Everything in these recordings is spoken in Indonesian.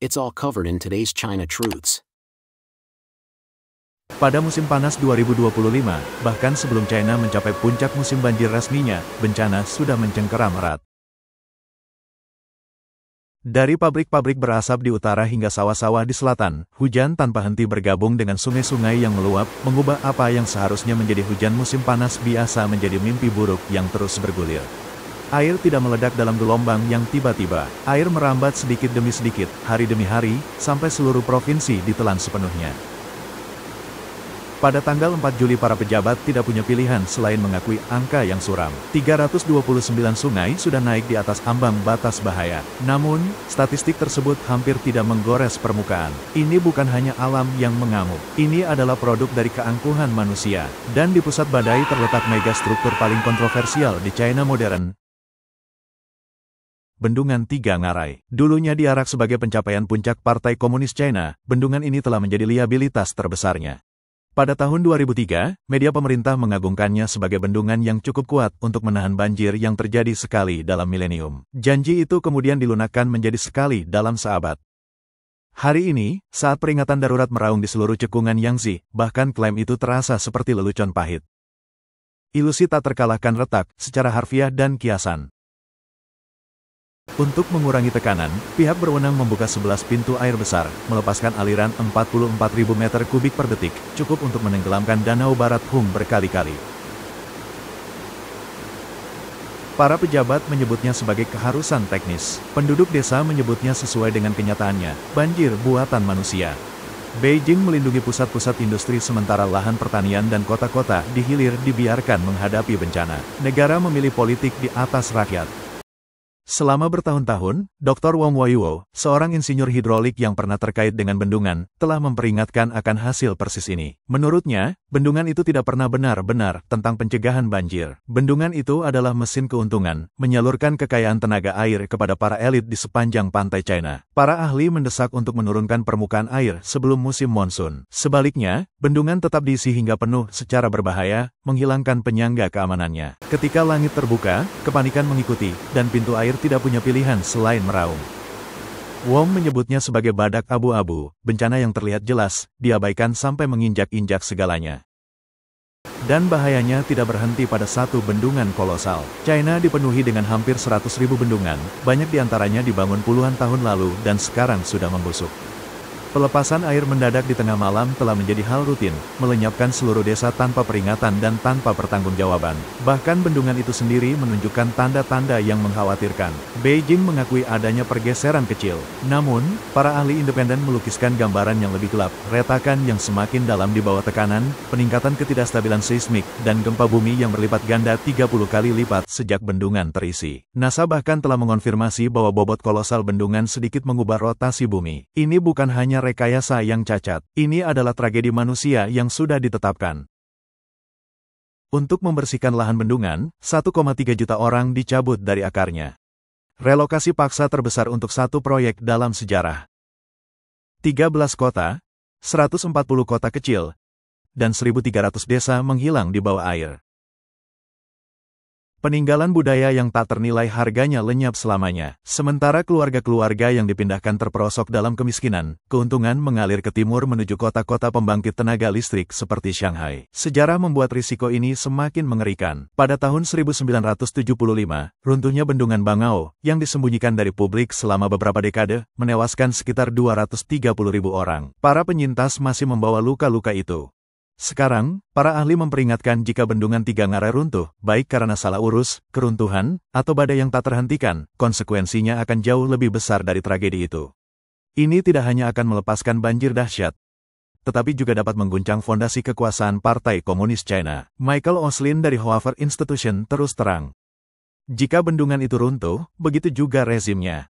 It's all covered in today's China Truths. Pada musim panas 2025, bahkan sebelum China mencapai puncak musim banjir resminya, bencana sudah mencengkeram erat. Dari pabrik-pabrik berasap di utara hingga sawah-sawah di selatan, hujan tanpa henti bergabung dengan sungai-sungai yang meluap, mengubah apa yang seharusnya menjadi hujan musim panas biasa menjadi mimpi buruk yang terus bergulir. Air tidak meledak dalam gelombang yang tiba-tiba. Air merambat sedikit demi sedikit, hari demi hari, sampai seluruh provinsi ditelan sepenuhnya. Pada tanggal 4 Juli para pejabat tidak punya pilihan selain mengakui angka yang suram. 329 sungai sudah naik di atas ambang batas bahaya. Namun, statistik tersebut hampir tidak menggores permukaan. Ini bukan hanya alam yang mengamuk. Ini adalah produk dari keangkuhan manusia. Dan di pusat badai terletak megastruktur paling kontroversial di China modern. Bendungan Tiga Ngarai. Dulunya diarak sebagai pencapaian puncak Partai Komunis China, bendungan ini telah menjadi liabilitas terbesarnya. Pada tahun 2003, media pemerintah mengagungkannya sebagai bendungan yang cukup kuat untuk menahan banjir yang terjadi sekali dalam milenium. Janji itu kemudian dilunakkan menjadi sekali dalam seabad. Hari ini, saat peringatan darurat meraung di seluruh cekungan Yangtze, bahkan klaim itu terasa seperti lelucon pahit. Ilusi tak terkalahkan retak, secara harfiah dan kiasan. Untuk mengurangi tekanan, pihak berwenang membuka 11 pintu air besar, melepaskan aliran 44.000 meter kubik per detik, cukup untuk menenggelamkan Danau Barat Hum berkali-kali. Para pejabat menyebutnya sebagai keharusan teknis. Penduduk desa menyebutnya sesuai dengan kenyataannya, banjir buatan manusia. Beijing melindungi pusat-pusat industri sementara lahan pertanian dan kota-kota di hilir dibiarkan menghadapi bencana. Negara memilih politik di atas rakyat. Selama bertahun-tahun, Dr. Wong Weiwo, seorang insinyur hidrolik yang pernah terkait dengan bendungan, telah memperingatkan akan hasil persis ini. Menurutnya, bendungan itu tidak pernah benar-benar tentang pencegahan banjir. Bendungan itu adalah mesin keuntungan, menyalurkan kekayaan tenaga air kepada para elit di sepanjang pantai China. Para ahli mendesak untuk menurunkan permukaan air sebelum musim monsun. Sebaliknya, bendungan tetap diisi hingga penuh secara berbahaya, menghilangkan penyangga keamanannya. Ketika langit terbuka, kepanikan mengikuti, dan pintu air tidak punya pilihan selain meraung. Wong menyebutnya sebagai badak abu-abu, bencana yang terlihat jelas, diabaikan sampai menginjak-injak segalanya. Dan bahayanya tidak berhenti pada satu bendungan kolosal. China dipenuhi dengan hampir 100.000 bendungan, banyak diantaranya dibangun puluhan tahun lalu dan sekarang sudah membusuk. Pelepasan air mendadak di tengah malam telah menjadi hal rutin, melenyapkan seluruh desa tanpa peringatan dan tanpa pertanggungjawaban. Bahkan bendungan itu sendiri menunjukkan tanda-tanda yang mengkhawatirkan. Beijing mengakui adanya pergeseran kecil. Namun, para ahli independen melukiskan gambaran yang lebih gelap, retakan yang semakin dalam di bawah tekanan, peningkatan ketidakstabilan seismik, dan gempa bumi yang berlipat ganda 30 kali lipat sejak bendungan terisi. NASA bahkan telah mengonfirmasi bahwa bobot kolosal bendungan sedikit mengubah rotasi bumi. Ini bukan hanya rekayasa yang cacat. Ini adalah tragedi manusia yang sudah ditetapkan. Untuk membersihkan lahan bendungan, 1,3 juta orang dicabut dari akarnya. Relokasi paksa terbesar untuk satu proyek dalam sejarah. 13 kota, 140 kota kecil, dan 1.300 desa menghilang di bawah air. Peninggalan budaya yang tak ternilai harganya lenyap selamanya. Sementara keluarga-keluarga yang dipindahkan terperosok dalam kemiskinan, keuntungan mengalir ke timur menuju kota-kota pembangkit tenaga listrik seperti Shanghai. Sejarah membuat risiko ini semakin mengerikan. Pada tahun 1975, runtuhnya bendungan Bangau, yang disembunyikan dari publik selama beberapa dekade, menewaskan sekitar 230.000 orang. Para penyintas masih membawa luka-luka itu. Sekarang, para ahli memperingatkan jika bendungan Tiga Ngarai runtuh, baik karena salah urus, keruntuhan, atau badai yang tak terhentikan, konsekuensinya akan jauh lebih besar dari tragedi itu. Ini tidak hanya akan melepaskan banjir dahsyat, tetapi juga dapat mengguncang fondasi kekuasaan Partai Komunis China. Michael Oslin dari Hoover Institution terus terang. Jika bendungan itu runtuh, begitu juga rezimnya.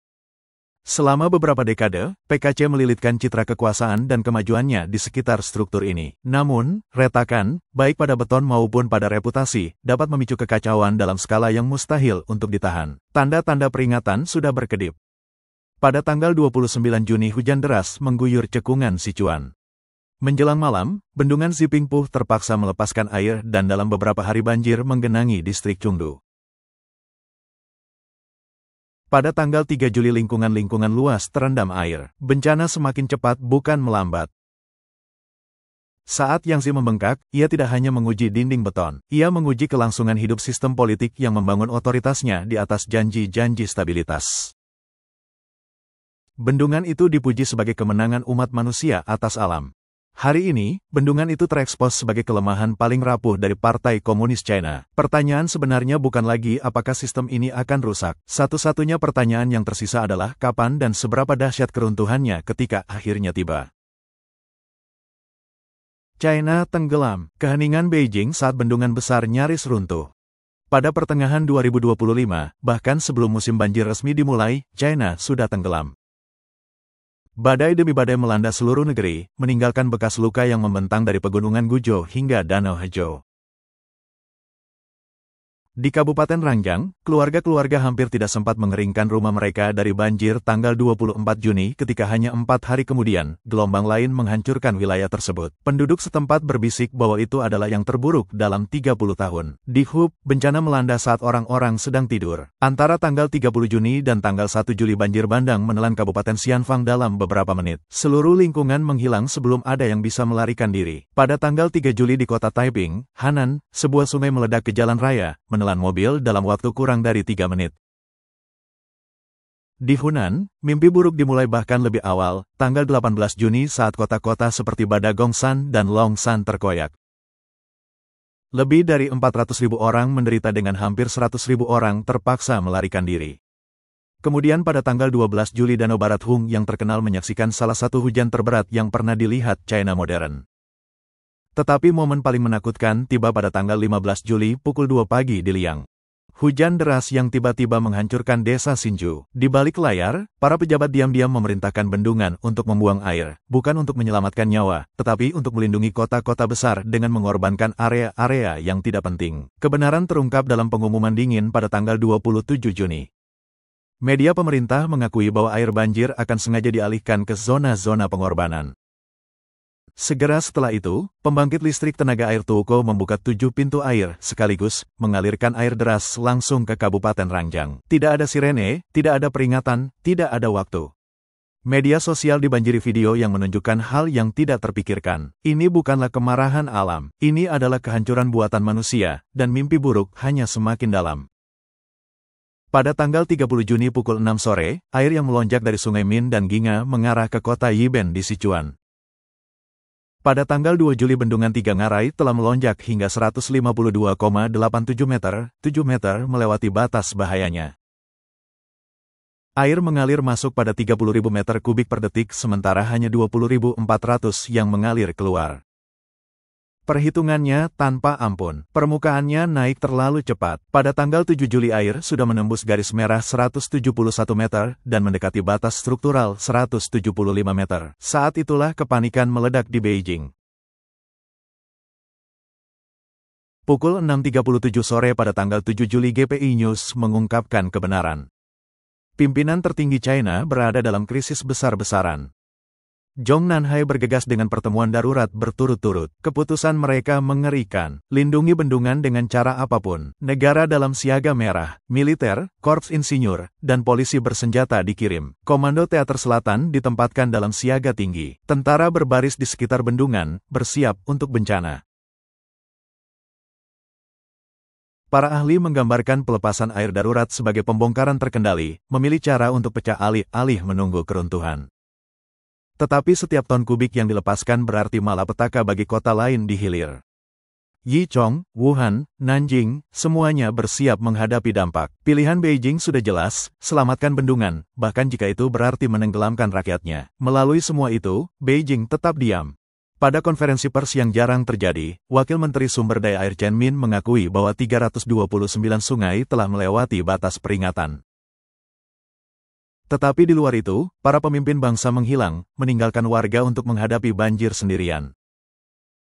Selama beberapa dekade, PKC melilitkan citra kekuasaan dan kemajuannya di sekitar struktur ini. Namun, retakan, baik pada beton maupun pada reputasi, dapat memicu kekacauan dalam skala yang mustahil untuk ditahan. Tanda-tanda peringatan sudah berkedip. Pada tanggal 29 Juni hujan deras mengguyur cekungan Sichuan. Menjelang malam, bendungan Zipingpu terpaksa melepaskan air dan dalam beberapa hari banjir menggenangi distrik Chengdu. Pada tanggal 3 Juli lingkungan luas terendam air. Bencana semakin cepat bukan melambat. Saat Yangtze membengkak, ia tidak hanya menguji dinding beton, ia menguji kelangsungan hidup sistem politik yang membangun otoritasnya di atas janji-janji stabilitas. Bendungan itu dipuji sebagai kemenangan umat manusia atas alam. Hari ini, bendungan itu terekspos sebagai kelemahan paling rapuh dari Partai Komunis China. Pertanyaan sebenarnya bukan lagi apakah sistem ini akan rusak. Satu-satunya pertanyaan yang tersisa adalah kapan dan seberapa dahsyat keruntuhannya ketika akhirnya tiba. China tenggelam. Keheningan Beijing saat bendungan besar nyaris runtuh. Pada pertengahan 2025, bahkan sebelum musim banjir resmi dimulai, China sudah tenggelam. Badai demi badai melanda seluruh negeri, meninggalkan bekas luka yang membentang dari pegunungan Guizhou hingga Danau Hezhou. Di Kabupaten Rangjang, keluarga-keluarga hampir tidak sempat mengeringkan rumah mereka dari banjir tanggal 24 Juni ketika hanya 4 hari kemudian, gelombang lain menghancurkan wilayah tersebut. Penduduk setempat berbisik bahwa itu adalah yang terburuk dalam 30 tahun. Di Hub, bencana melanda saat orang-orang sedang tidur. Antara tanggal 30 Juni dan tanggal 1 Juli banjir bandang menelan Kabupaten Xianfang dalam beberapa menit. Seluruh lingkungan menghilang sebelum ada yang bisa melarikan diri. Pada tanggal 3 Juli di kota Taiping, Hanan, sebuah sungai meledak ke jalan raya, menelan mobil dalam waktu kurang dari 3 menit. Di Hunan, mimpi buruk dimulai bahkan lebih awal, tanggal 18 Juni saat kota-kota seperti Badagongshan dan Longshan terkoyak. Lebih dari 400.000 orang menderita dengan hampir 100.000 orang terpaksa melarikan diri. Kemudian pada tanggal 12 Juli Danau Barat Hung yang terkenal menyaksikan salah satu hujan terberat yang pernah dilihat China modern. Tetapi momen paling menakutkan tiba pada tanggal 15 Juli pukul 2 pagi di Liang. Hujan deras yang tiba-tiba menghancurkan desa Hsinchu. Di balik layar, para pejabat diam-diam memerintahkan bendungan untuk membuang air, bukan untuk menyelamatkan nyawa, tetapi untuk melindungi kota-kota besar dengan mengorbankan area-area yang tidak penting. Kebenaran terungkap dalam pengumuman dingin pada tanggal 27 Juni. Media pemerintah mengakui bahwa air banjir akan sengaja dialihkan ke zona-zona pengorbanan. Segera setelah itu, pembangkit listrik tenaga air Tuuko membuka 7 pintu air sekaligus, mengalirkan air deras langsung ke Kabupaten Rangjang. Tidak ada sirene, tidak ada peringatan, tidak ada waktu. Media sosial dibanjiri video yang menunjukkan hal yang tidak terpikirkan. Ini bukanlah kemarahan alam, ini adalah kehancuran buatan manusia, dan mimpi buruk hanya semakin dalam. Pada tanggal 30 Juni pukul 6 sore, air yang melonjak dari sungai Min dan Ginga mengarah ke kota Yiben di Sichuan. Pada tanggal 2 Juli bendungan Tiga Ngarai telah melonjak hingga 152,87 meter, 7 meter melewati batas bahayanya. Air mengalir masuk pada 30.000 meter kubik per detik sementara hanya 20.400 yang mengalir keluar. Perhitungannya tanpa ampun. Permukaannya naik terlalu cepat. Pada tanggal 7 Juli air sudah menembus garis merah 171 meter dan mendekati batas struktural 175 meter. Saat itulah kepanikan meledak di Beijing. Pukul 6.37 sore pada tanggal 7 Juli GPI News mengungkapkan kebenaran. Pimpinan tertinggi China berada dalam krisis besar-besaran. Zhong Nanhai bergegas dengan pertemuan darurat berturut-turut. Keputusan mereka mengerikan. Lindungi bendungan dengan cara apapun. Negara dalam siaga merah, militer, korps insinyur, dan polisi bersenjata dikirim. Komando Teater Selatan ditempatkan dalam siaga tinggi. Tentara berbaris di sekitar bendungan, bersiap untuk bencana. Para ahli menggambarkan pelepasan air darurat sebagai pembongkaran terkendali, memilih cara untuk pecah alih-alih menunggu keruntuhan. Tetapi setiap ton kubik yang dilepaskan berarti malapetaka bagi kota lain di hilir. Yichong, Wuhan, Nanjing, semuanya bersiap menghadapi dampak. Pilihan Beijing sudah jelas, selamatkan bendungan, bahkan jika itu berarti menenggelamkan rakyatnya. Melalui semua itu, Beijing tetap diam. Pada konferensi pers yang jarang terjadi, Wakil Menteri Sumber Daya Air Chen Min mengakui bahwa 329 sungai telah melewati batas peringatan. Tetapi di luar itu, para pemimpin bangsa menghilang, meninggalkan warga untuk menghadapi banjir sendirian.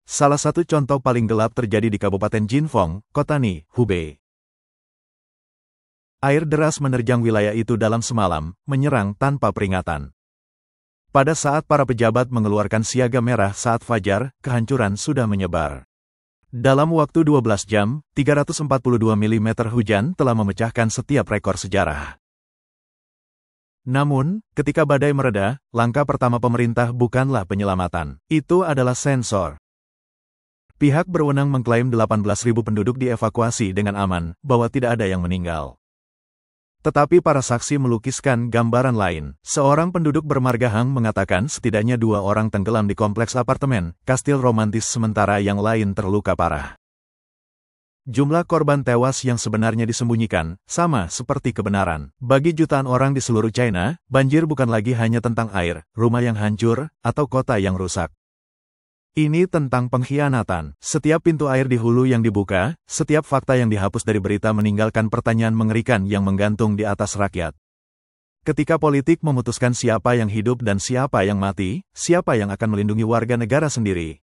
Salah satu contoh paling gelap terjadi di Kabupaten Jinfeng, Kotani, Hubei. Air deras menerjang wilayah itu dalam semalam, menyerang tanpa peringatan. Pada saat para pejabat mengeluarkan siaga merah saat fajar, kehancuran sudah menyebar. Dalam waktu 12 jam, 342 mm hujan telah memecahkan setiap rekor sejarah. Namun, ketika badai mereda, langkah pertama pemerintah bukanlah penyelamatan. Itu adalah sensor. Pihak berwenang mengklaim 18.000 penduduk dievakuasi dengan aman, bahwa tidak ada yang meninggal. Tetapi para saksi melukiskan gambaran lain. Seorang penduduk bermarga Hang mengatakan setidaknya 2 orang tenggelam di kompleks apartemen, kastil romantis sementara yang lain terluka parah. Jumlah korban tewas yang sebenarnya disembunyikan, sama seperti kebenaran. Bagi jutaan orang di seluruh China, banjir bukan lagi hanya tentang air, rumah yang hancur, atau kota yang rusak. Ini tentang pengkhianatan. Setiap pintu air di hulu yang dibuka, setiap fakta yang dihapus dari berita meninggalkan pertanyaan mengerikan yang menggantung di atas rakyat. Ketika politik memutuskan siapa yang hidup dan siapa yang mati, siapa yang akan melindungi warga negara sendiri,